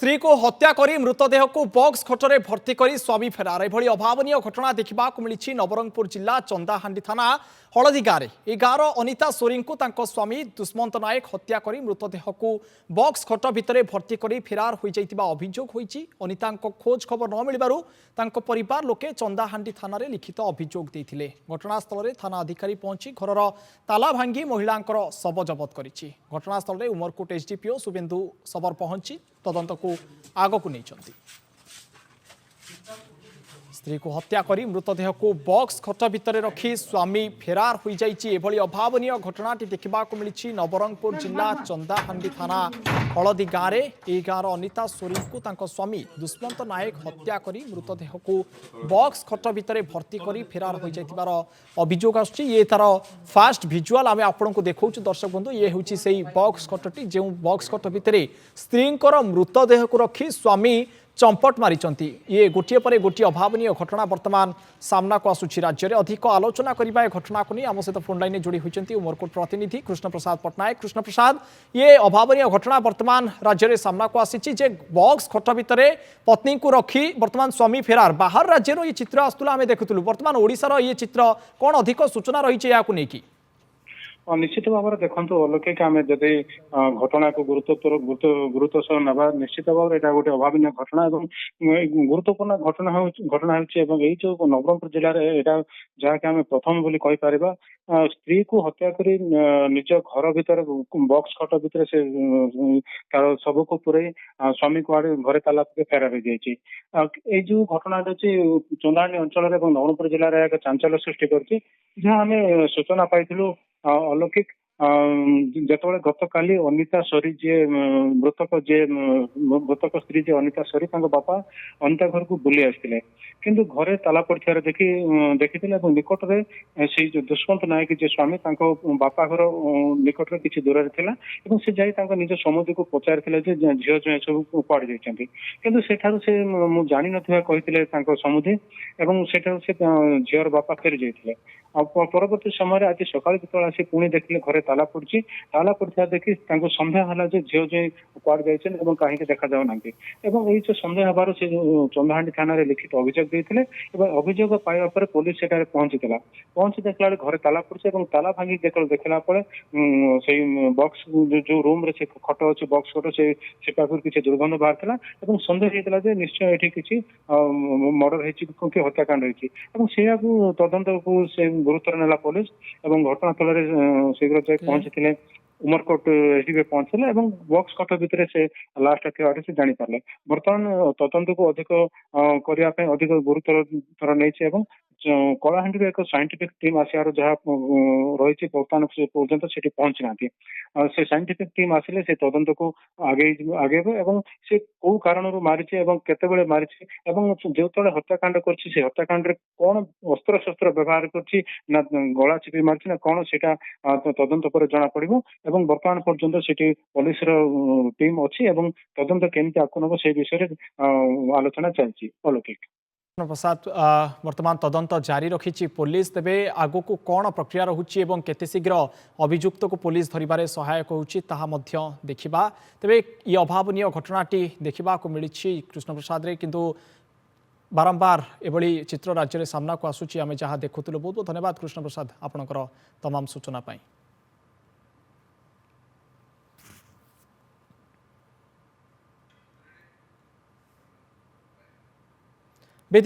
स्त्री को हत्या करी मृतदेह को बॉक्स खटरे भर्ती करी स्वामी फेरार एभली अभावनीय घटना देखा मिली नवरंगपुर जिला चंदाहांडी थाना हलदी गाँव में गाँवर अनिता सोरी को स्वामी दुष्मंत नायक हत्या करी मृतदेह को बॉक्स खट भितर भर्ती करी फेरार हो जाइतिबा अभियोग होइछि। अनिता खोज खबर न मिलबारु तांको परिवार लोके चंदाहांडी थाना रे लिखित अभियोग देथिले। घटनास्थल में थाना अधिकारी पहुंची घरर ताला भांगी महिलांकर शव जबत करिछि। घटनास्थल में उमरकोट एसडीपीओ शुभेन्दु सबर पहुंची तदंत को आगक नहीं। स्त्री को हत्या करी मृतदेह को बॉक्स खट भितर रखी स्वामी फेरार हो जाइछि। एभली अभावनीय घटनाटी देखा मिली नवरंगपुर जिला चंदाहांडी थाना हलदी गाँव में यह गाँवर अनिता सोरी को स्वामी दुष्मंत नायक हत्या करी मृतदेह को बॉक्स खट भितर भर्ती करी फेरार हो जाइतिबार अभियोग आसुछि। ये तार फास्ट भिजुआल आम आपको देखा दर्शक बंधु ये हूँ से बॉक्स खटटी जो बॉक्स खट भितर स्त्री मृतदेह को रखी स्वामी चंपट मारिचंती। ये गोटे पर गोटे अभावनीय घटना वर्तमान सामना को आसुछि। राज्य में अधिक आलोचना करने घटना को नहीं आम सहित फोन लाइन जोड़ी होती उमरकोट प्रतिनिधि कृष्ण प्रसाद पट्टनायक। कृष्ण प्रसाद, ये अभावनीय घटना वर्तमान राज्य में सामना को आसी जे बॉक्स खट भितर पत्नी को रखी वर्तमान स्वामी फेरार बाहर राज्य ये चित्र आसुला आम देखुलु। वर्तमान ओडिशार ये चित्र कौन अधिक सूचना रही है नहीं? निश्चित भाव में देखो अलौकिक आम जदि घटना को गुरुत्व सह ना निश्चित भाव में गोटे अभावन घटना गुरुत्वपूर्ण घटना यही जो नवरंगपुर जिले में यहाँ जहाँकि आम प्रथम बोली कहीपर स्त्री को हत्या करी निज घर भीतर बॉक्स खट भीतर से तार सब को पूरे स्वामी को आड़े घरे ताला फेरार हो जाइए। जो घटना चंदाहांडी अंचल नवरंगपुर जिले में एक चांचल्य सृष्टि कर जहाँ आम सूचना पाई अलौकिक जिते गत काली अनिता सोरी जी मृतक स्त्री जी अनिता सोरी बापा अनिता घर को बुली आसते किंतु घरे ताला पड़े देखी निकट में से दुष्मंत नायक जी स्वामी बापा घर निकट में किसी दूर से जाई निज समुद्र को पचारि झील जो सब कुआड़े जाइए किंतु सेठारु से जानी नथिबा कहिथिले समुद्री एवं सेठारु से झीर बापा फेरी जाइए। परवर्ती समय आज सकाल जो आसी पुणी देखिले घरे ताला पड़ा देखी सन्देह है झील जो कुआड़ जाइए कहीं देखा जाऊना यही जो सन्देह हबार से चंदाहांडी थाना लिखित अभियोग देते अभियोग पाइबा पर पुलिस से पहुंची देखला घरे ताला पड़ी ताला भांगी देखला से बॉक्स जो रूम रे खट अच्छे बॉक्स खट से पाखर किसी दुर्गंध बाहर सन्देह होता निश्चय ये किसी मर्डर कि हत्याकांड हो तदंत को गुरुत्व नेला पुलिस घटनास्थल में शीघ्र जाए पहुंची उमरकोट एसडीपी पहुंचले बॉक्स खट भितर से लास्ट से जानी पारे। बर्तमान तदंत को अधिक करने अधिक गुरुत्वर नहीं कलाहांडी एक साइंटिफिक टीम आसार जहाँ रही बर्तमान पर्यंत से पहुंची ना से साइंटिफिक टीम आसिले से तदंत को आगे से कौ कारण मारी केते मारी जो हत्याकांड कर हत्याकांड कौन अस्त्र शस्त्र व्यवहार कर गला चिपी मारी ना कौन से तदंत पर जना पड़ो बर्तमान पर्यंत से पुलिस टीम अच्छी तदंत केमती आगे नब से विषय आलोचना चलती। अलौकिक प्रसाद, वर्तमान तदंत जारी रखी पुलिस तेबे आगो को कौन प्रक्रिया रोचे केते शीघ्र अभियुक्त को पुलिस धरबार सहायक होता देखा। तेबे ये अभावनीय घटनाटी देखा मिली कृष्ण प्रसाद रे किंतु बारंबार एभली चित्र राज्य में सामना को आसूची आम जहाँ देखुलु। बहुत बहुत धन्यवाद कृष्ण प्रसाद आपणकर तमाम सूचना पाई।